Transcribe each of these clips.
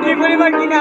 কি পরিমাণ কিনা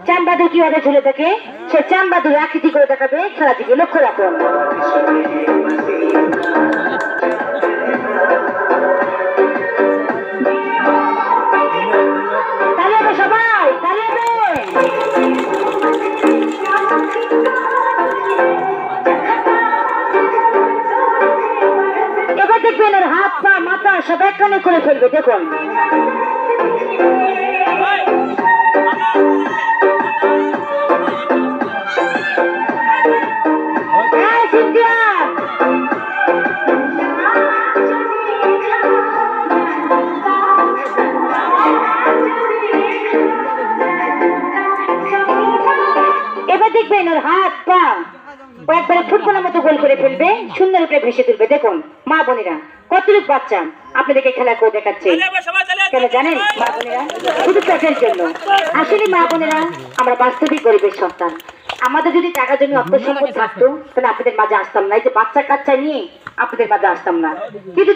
চামবাদুর কিভাবে ঝুলে থাকে সে চামবাদুর আকৃতি করে দেখাবে খেলা দিকে লক্ষ্য রাখুন। সবাই এবার দেখবেন ওর হাত পা মাথা সব একখানে করে ফেলবে। দেখুন এবার দেখবেন ওর হাত পা একবারে ফুটবলের মতো গোল করে ফেলবে, সুন্দর উপরে ভেসে তুলবে। দেখুন মা বোনেরা কতটুক বাচ্চা আপনাদেরকে খেলা করে দেখাচ্ছে। কেন জানেন মা বোনেরা? শুধু চোখের জন্য। আসলে মা বোনেরা আমরা বাস্তবিক গরিবের সন্তান। আমাদের যদি টাকা জমি অর্থ সম্পদ থাকতো তাহলে আপনাদের মাঝে আসতাম না, এই যে বাচ্চা কাচ্চা নিয়ে আপনাদের মাঝে আসতাম না। কিন্তু